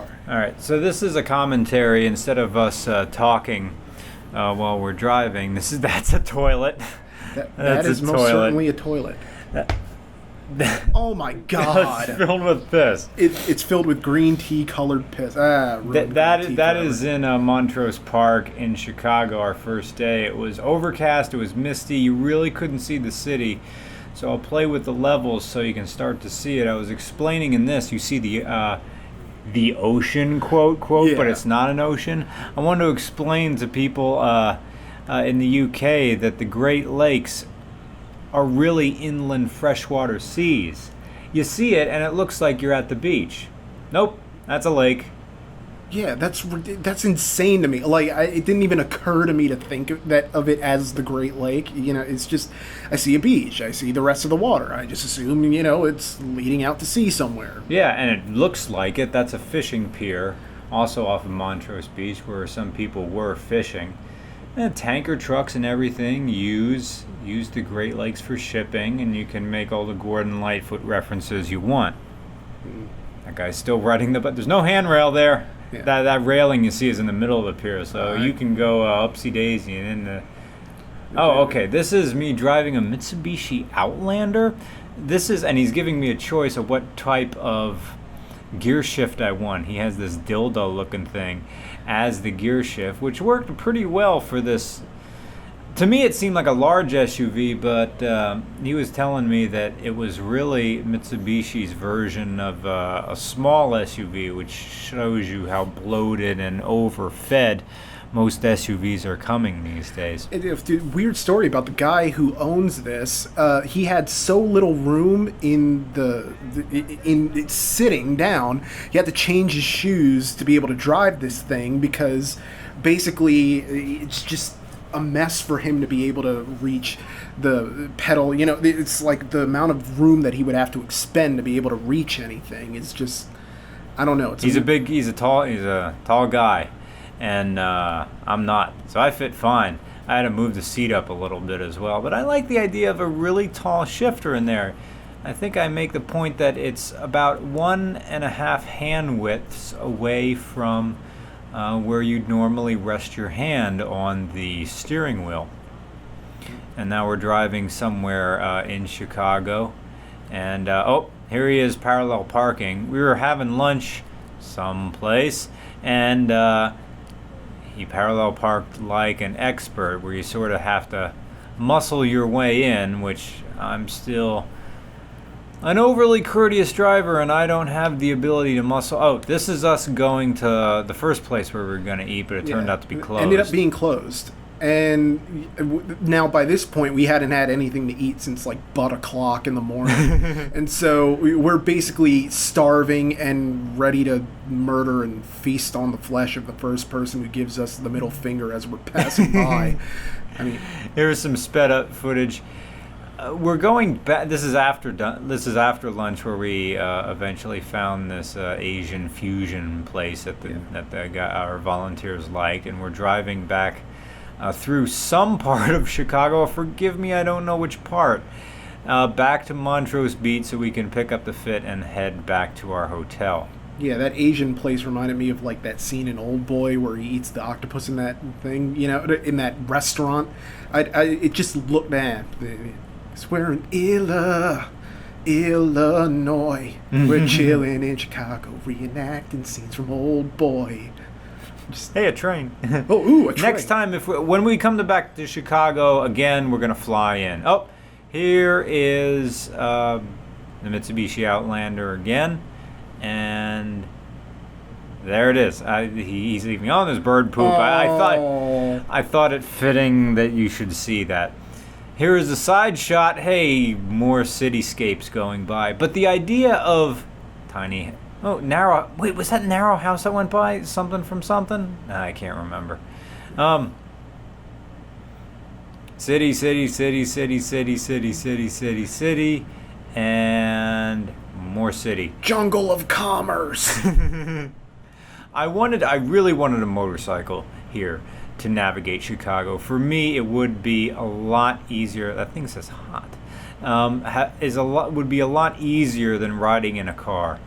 are. All right, so this is a commentary instead of us talking while we're driving. That's a toilet. That is most certainly a toilet. Oh my God! It's filled with piss. It's filled with green tea colored piss. That is in Montrose Park in Chicago. Our first day. It was overcast. It was misty. You really couldn't see the city. So I'll play with the levels so you can start to see it. I was explaining in this. You see the ocean, quote, yeah. But it's not an ocean. I want to explain to people in the UK that the Great Lakes are really inland freshwater seas. You see it and it looks like you're at the beach. Nope, that's a lake. Yeah, that's insane to me. Like, it didn't even occur to me to think of it as the Great Lake. You know, it's just, I see a beach, I see the rest of the water. I just assume, it's leading out to sea somewhere. Yeah, and it looks like it. That's a fishing pier, also off of Montrose Beach, where some people were fishing. And tanker trucks and everything use the Great Lakes for shipping, and you can make all the Gordon Lightfoot references you want. That guy's still riding but there's no handrail there. Yeah. That railing you see is in the middle of the pier, so you can go upsy daisy and in the. Oh, okay. This is me driving a Mitsubishi Outlander. And he's giving me a choice of what type of gear shift I want. He has this dildo-looking thing as the gear shift, which worked pretty well for this. To me, it seemed like a large SUV, but he was telling me that it was really Mitsubishi's version of a small SUV, which shows you how bloated and overfed most SUVs are coming these days. Weird story about the guy who owns this. He had so little room in in sitting down. He had to change his shoes to be able to drive this thing because basically it's just a mess for him to be able to reach the pedal. It's like the amount of room that he would have to expend to be able to reach anything is just, I don't know. He's a tall guy, and I'm not, so I fit fine. I had to move the seat up a little bit as well, but I like the idea of a really tall shifter in there. I think I make the point that it's about 1.5 hand widths away from where you'd normally rest your hand on the steering wheel. And now we're driving somewhere in Chicago. And, here he is, parallel parking. We were having lunch someplace, and he parallel parked like an expert, where you sort of have to muscle your way in, which I'm still an overly courteous driver, and I don't have the ability to muscle. Oh, this is us going to the first place where we were going to eat, but it turned out to be closed. Ended up being closed. And now by this point, we hadn't had anything to eat since like about 1:00 in the morning. And so we're basically starving and ready to murder and feast on the flesh of the first person who gives us the middle finger as we're passing by. I mean, here's some sped up footage. We're going back. This is after lunch, where we eventually found this Asian fusion place that our volunteers liked, and we're driving back through some part of Chicago. Forgive me, I don't know which part. Back to Montrose Beach, so we can pick up the fit and head back to our hotel. Yeah, that Asian place reminded me of like that scene in Old Boy where he eats the octopus in that thing, in that restaurant. It just looked bad. We're in Illinois. We're chilling in Chicago, reenacting scenes from Old Boy. Hey, a train. A train. Next time, when we come back to Chicago again, we're gonna fly in. Oh, here is the Mitsubishi Outlander again, and there it is. He's leaving on his bird poop. I thought it fitting that you should see that. Here is a side shot. Hey, more cityscapes going by. But the idea of narrow. Wait, was that narrow house that went by? Something from something? I can't remember. City, and more city. Jungle of commerce. I really wanted a motorcycle here to navigate Chicago. For me, it would be a lot easier. That thing says hot. Would be a lot easier than riding in a car.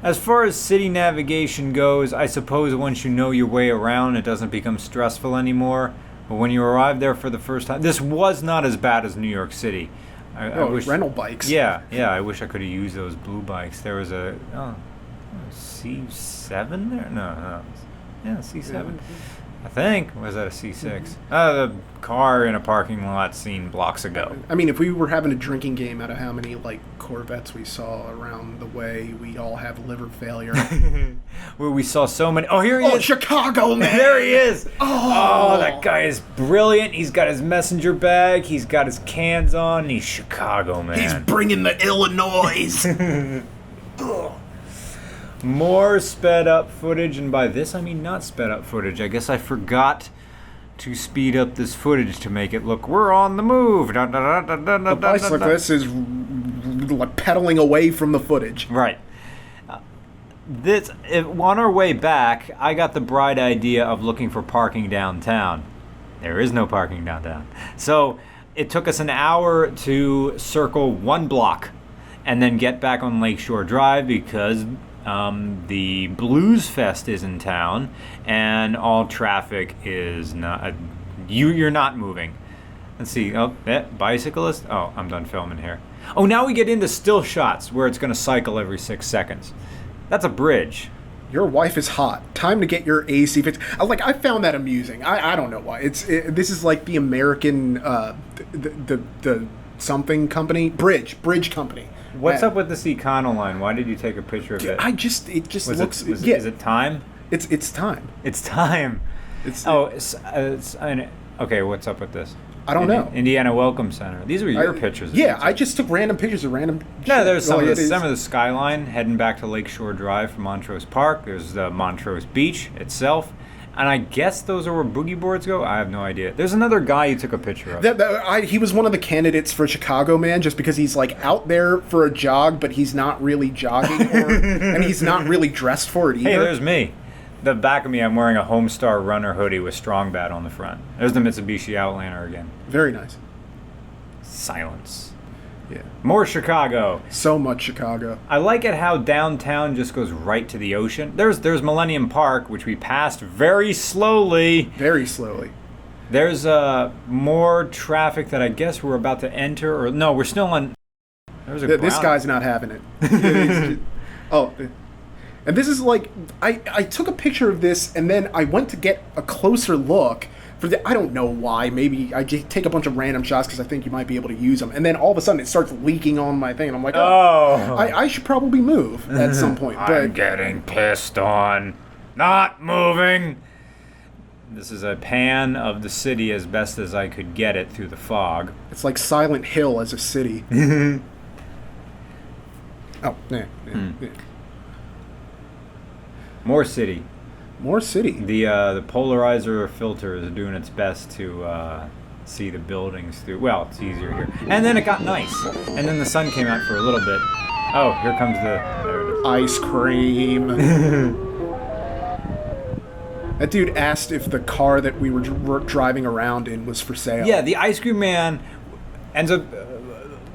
As far as city navigation goes, I suppose once you know your way around, it doesn't become stressful anymore. But when you arrive there for the first time, this was not as bad as New York City. I wish, rental bikes. Yeah, I wish I could have used those blue bikes. There was a C7 there? No. Yeah, C7. Yeah. I think. Was that a C6? The car in a parking lot seen blocks ago. I mean, if we were having a drinking game out of how many Corvettes we saw around the way, we'd all have liver failure. Where we saw so many. Oh, here he is. Chicago, man. There he is. Oh, that guy is brilliant. He's got his messenger bag. He's got his cans on. And he's Chicago, man. He's bringing the Illinois. More sped up footage, and by this I mean not sped up footage. I guess I forgot to speed up this footage to make it look, we're on the move. The bicyclist is pedaling away from the footage. Right. On our way back, I got the bright idea of looking for parking downtown. There is no parking downtown. So it took us an hour to circle one block and then get back on Lakeshore Drive because the Blues Fest is in town, and all traffic is not. You're not moving. Let's see. Oh, bicyclist. Oh, I'm done filming here. Oh, now we get into still shots where it's going to cycle every 6 seconds. That's a bridge. Your wife is hot. Time to get your AC fixed. I found that amusing. I don't know why. This is like the American the something company, bridge company. What's up with this Econoline? Why did you take a picture of it? It just looks. Is it time? It's time. It's time. Okay. What's up with this? I don't know. Indiana Welcome Center. These were your pictures. Yeah, I just took random pictures of random. No, there's some of the skyline heading back to Lakeshore Drive from Montrose Park. There's the Montrose Beach itself. And I guess those are where boogie boards go? I have no idea. There's another guy you took a picture of. He was one of the candidates for Chicago, man, just because he's out there for a jog, but he's not really jogging, and he's not really dressed for it either. Hey, there's me. The back of me, I'm wearing a Homestar Runner hoodie with Strong Bat on the front. There's the Mitsubishi Outlander again. Very nice. Silence. Yeah. More Chicago. So much Chicago. I like it how downtown just goes right to the ocean. There's Millennium Park, which we passed very slowly. Very slowly. There's more traffic that I guess we're about to enter. Or no, we're still on. This guy's not having it. And this is I took a picture of this, and then I went to get a closer look. I don't know why. Maybe I just take a bunch of random shots because I think you might be able to use them. And then all of a sudden it starts leaking on my thing. And I'm like, I should probably move at some point. I'm getting pissed on. Not moving. This is a pan of the city as best as I could get it through the fog. It's like Silent Hill as a city. Yeah. More city. More city. The polarizer filter is doing its best to see the buildings through. Well, it's easier here. And then it got nice. And then the sun came out for a little bit. Oh, here comes there it is. Ice cream. That dude asked if the car that we were driving around in was for sale. Yeah, the ice cream man ends up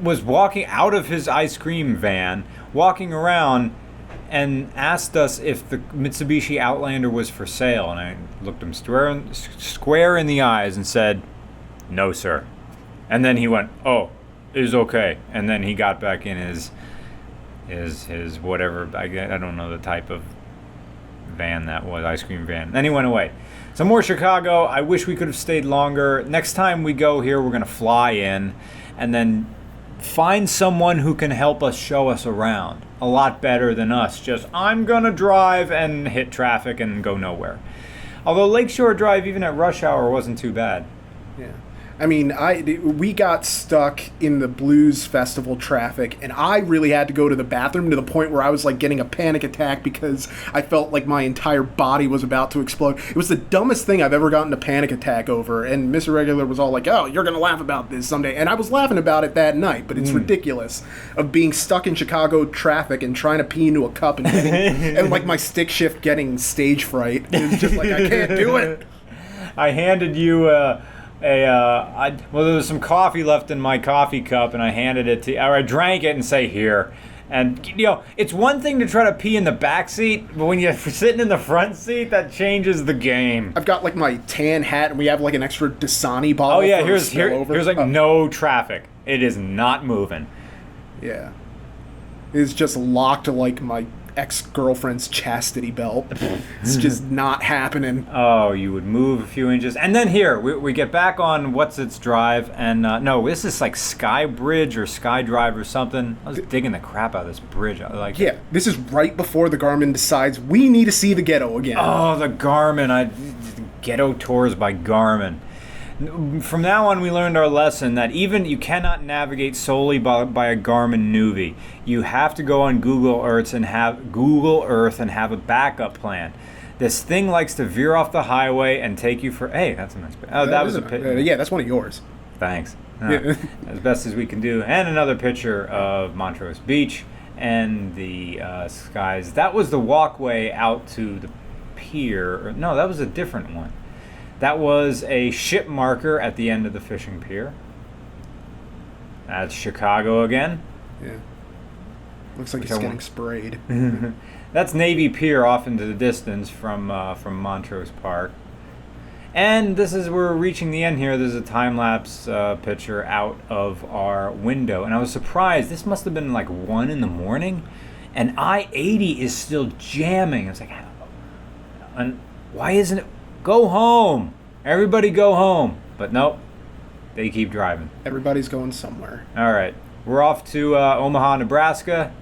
was walking out of his ice cream van, walking around, and asked us if the Mitsubishi Outlander was for sale. And I looked him square in the eyes and said, "No, sir." And then he went, "Oh, it's okay." And then he got back in his whatever, I don't know the type of van that was, ice cream van. Then he went away. So more Chicago. I wish we could have stayed longer. Next time we go here, we're going to fly in and then find someone who can help us show us around. A lot better than us just, I'm gonna drive and hit traffic and go nowhere. Although Lakeshore Drive, even at rush hour, wasn't too bad. Yeah. I mean, we got stuck in the Blues Festival traffic, and I really had to go to the bathroom to the point where I was getting a panic attack because I felt like my entire body was about to explode. It was the dumbest thing I've ever gotten a panic attack over, and Mr. Regular was all like, "Oh, you're gonna laugh about this someday," and I was laughing about it that night. But it's ridiculous of being stuck in Chicago traffic and trying to pee into a cup and and my stick shift getting stage fright. It's just I can't do it. I handed you there was some coffee left in my coffee cup, and I handed it to, or I drank it and say, "Here," And, it's one thing to try to pee in the back seat, but when you're sitting in the front seat, that changes the game. I've got like my tan hat, and we have like an extra Dasani bottle. Oh, yeah, for here's like no traffic. It is not moving. Yeah. It's just locked to like my ex-girlfriend's chastity belt. It's just not happening. Oh, you would move a few inches. And then here, we get back on What's Its Drive, and no, this is like Sky Bridge or Sky Drive or something. I was digging the crap out of this bridge. Yeah, this is right before the Garmin decides we need to see the ghetto again. Oh, the Garmin. Ghetto tours by Garmin. From now on, we learned our lesson that even you cannot navigate solely by a Garmin Nuvi. You have to go on Google Earth and have a backup plan. This thing likes to veer off the highway and take you for. Hey, that's a nice. Oh, that was a picture. Yeah, that's one of yours. Thanks. As best as we can do, and another picture of Montrose Beach and the skies. That was the walkway out to the pier. No, that was a different one. That was a ship marker at the end of the fishing pier. That's Chicago again. Yeah. Looks like it's getting sprayed. That's Navy Pier off into the distance from Montrose Park. And this is, we're reaching the end here. There's a time-lapse picture out of our window. And I was surprised. This must have been like 1 a.m. And I-80 is still jamming. I was like, and why isn't it? Go home. Everybody go home. But nope. They keep driving. Everybody's going somewhere. All right. We're off to Omaha, Nebraska.